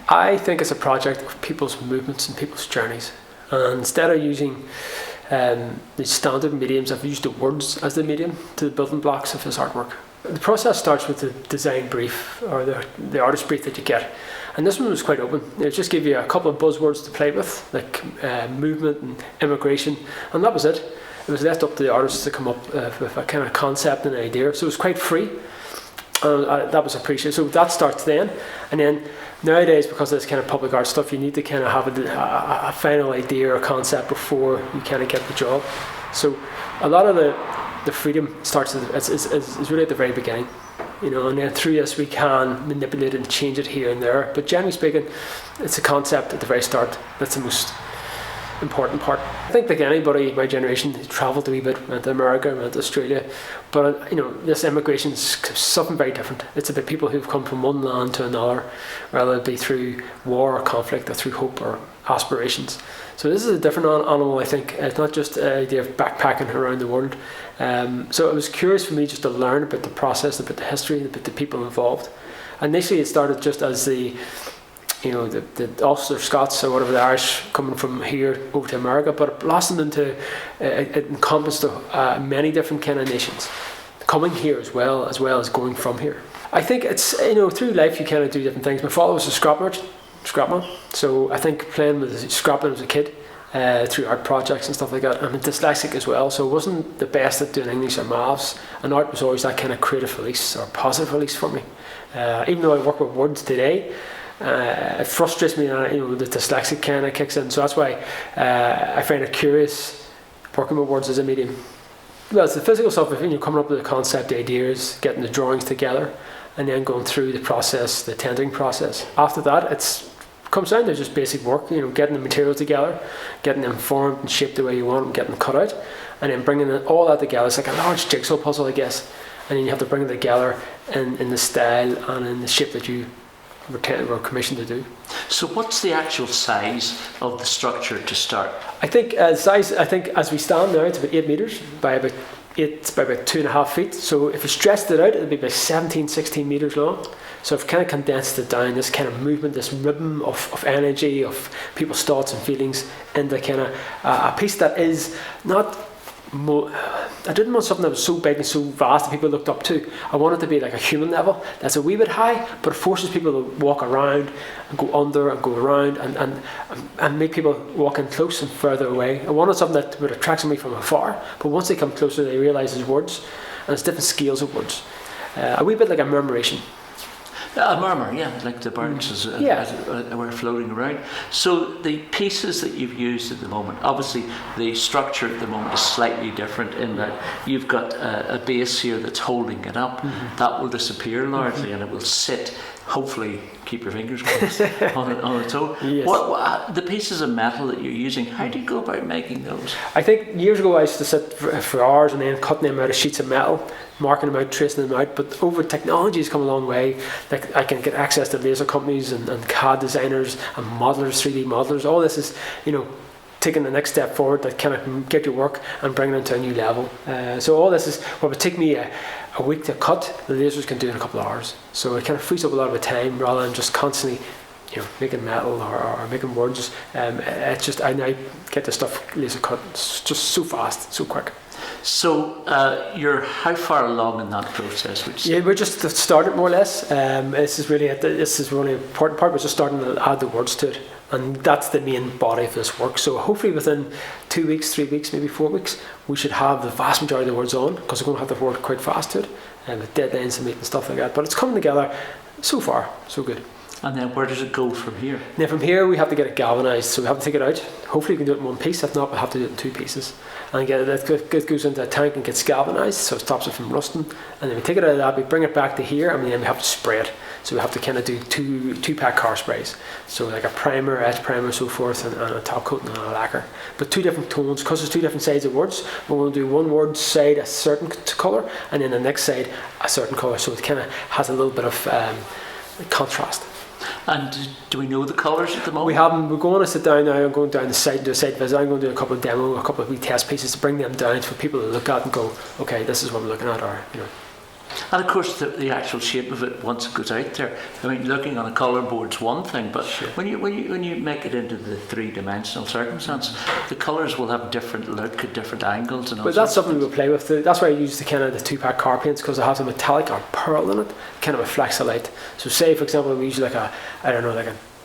I think it's a project of people's movements and people's journeys. And instead of using the standard mediums, I've used the words as the medium to the building blocks of his artwork. The process starts with the design brief, or the artist brief that you get. And this one was quite open. It just gave you a couple of buzzwords to play with, like movement and immigration, and that was it. It was left up to the artists to come up with a kind of concept and idea. So it was quite free. That was appreciated. So that starts then. And then nowadays, because of this kind of public art stuff, you need to kind of have a final idea or concept before you kind of get the job. So a lot of the freedom starts is really at the very beginning. And then through this we can manipulate and change it here and there. But generally speaking, it's a concept at the very start that's the most important part. I think like anybody, my generation, travelled a wee bit, went to America, went to Australia, but this immigration is something very different. It's about people who've come from one land to another, whether it be through war or conflict or through hope or aspirations. So this is a different animal, I think. It's not just an idea of backpacking around the world. So it was curious for me just to learn about the process, about the history, about the people involved. Initially it started just as the Ulster Scots or whatever, the Irish coming from here over to America, but it blossomed into, it encompassed many different kind of nations coming here as well as going from here. I think it's, through life you kind of do different things. My father was a scrapman, so I think playing with scrapping as a kid, through art projects and stuff like that. I'm dyslexic as well, so I wasn't the best at doing English or maths, and art was always that kind of creative release or positive release for me. Even though I work with words today, it frustrates me, the dyslexic kind of kicks in. So that's why I find it curious working with words as a medium. Well, it's the physical stuff of coming up with the concept ideas, getting the drawings together, and then going through the process, the tendering process. After that, it comes down to just basic work, getting the materials together, getting them formed and shaped the way you want them, getting them cut out, and then bringing all that together. It's like a large jigsaw puzzle, I guess, and then you have to bring it together in the style and in the shape that you were commissioned to do. So what's the actual size of the structure to start? I think as we stand now, it's about 8 metres by about 2.5 feet. So if you stretched it out, it'd be about 17-16 metres long. So I've kind of condensed it down, this kind of movement, this rhythm of energy, of people's thoughts and feelings, into kind of a piece that is not I didn't want something that was so big and so vast that people looked up to. I wanted it to be like a human level that's a wee bit high, but it forces people to walk around and go under and go around and make people walk in close and further away. I wanted something that would attract somebody from afar, but once they come closer they realise there's words, and it's different scales of words. A wee bit like a murmuration. A murmur, yeah, like the birds as were floating around. So the pieces that you've used at the moment, obviously the structure at the moment is slightly different in that you've got a base here that's holding it up. Mm-hmm. That will disappear largely, and it will sit, hopefully, keep your fingers crossed, on its own. Yes. What the pieces of metal that you're using, how do you go about making those? I think years ago I used to sit for hours and then cutting them out of sheets of metal, marking them out, tracing them out. But over technology has come a long way. Like I can get access to laser companies and CAD designers and modelers, 3D modelers. All this is, taking the next step forward that kind of get your work and bring it to a new level. So all this is what would take me a week to cut, the lasers can do in a couple of hours. So it kind of frees up a lot of the time rather than just constantly making metal or making words. It's just I now get the stuff laser cut. It's just so fast, so quick. So you're how far along in that process? We're just started more or less. This is really an important part. We're just starting to add the words to it, and that's the main body of this work. So hopefully within 2 weeks, 3 weeks, maybe 4 weeks, we should have the vast majority of the words on, because we're going to have to work quite fast to it, and with deadlines to meet and stuff like that. But it's coming together. So far, so good. And then where does it go from here? Then from here we have to get it galvanised, so we have to take it out. Hopefully we can do it in one piece. If not, we'll have to do it in 2 pieces. And it goes into a tank and gets galvanised, so it stops it from rusting. And then we take it out of that, we bring it back to here, and then we have to spray it. So we have to kind of do two pack car sprays. So like a primer, edge primer, so forth, and a top coating and a lacquer. But 2 different tones, because there's 2 different sides of words. We're going to do one word side a certain colour, and then the next side a certain colour. So it kind of has a little bit of contrast. And do we know the colours at the moment? We haven't. We're going to sit down now. I'm going down the site, do a site visit. I'm going to do a couple of wee test pieces to bring them down for people to look at and go, okay, this is what we're looking at, or. And of course, the actual shape of it once it goes out there. I mean, looking on a colour board's one thing, but when you make it into the three-dimensional circumstance, the colours will have different look at different angles and all. But that's something we'll play with. That's why I use the kind of the 2-pack car paints, because it has a metallic or pearl in it, kind of reflects the light. So say, for example, we use like a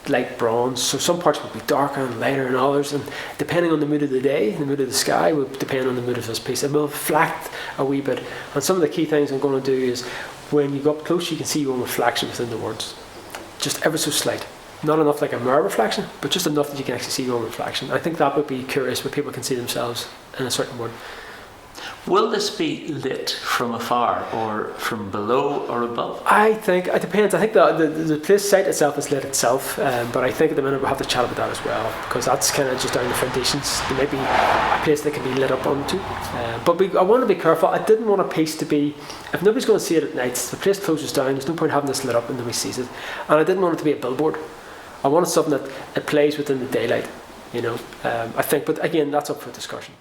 light bronze, so some parts will be darker and lighter than others, and depending on the mood of the day, the mood of the sky will depend on the mood of this piece. It will reflect a wee bit, and some of the key things I'm going to do is when you go up close you can see your own reflection within the words, just ever so slight, not enough like a mirror reflection, but just enough that you can actually see your own reflection. I think that would be curious, where people can see themselves in a certain word. Will this be lit from afar or from below or above? I think it depends. I think the place site itself is lit itself, but I think at the minute we'll have to chat about that as well, because that's kind of just down the foundations. There may be a place that can be lit up onto, but I want to be careful. I didn't want a piece to be, if nobody's going to see it at night, the place closes down, there's no point having this lit up and nobody sees it. And I didn't want it to be a billboard. I wanted something that it plays within the daylight, I think, but again, that's up for discussion.